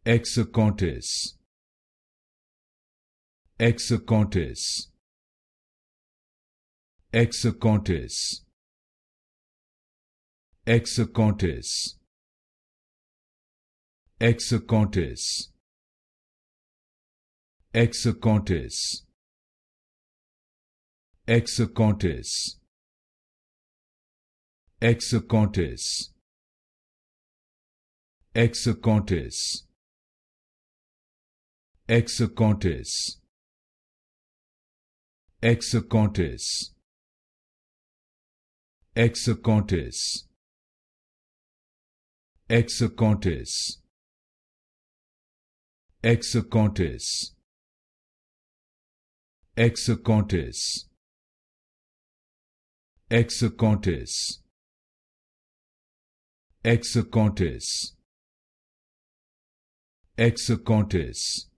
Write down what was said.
Exocortis, Exocortis, Exocortis, Exocortis, Exocortis, Exocortis, Exocortis, Exocortis, Exocortis, Exocortis, Exocortis, Exocortis, Exocortis, Exocortis, Exocortis, Exocortis, Exocortis, Exocortis,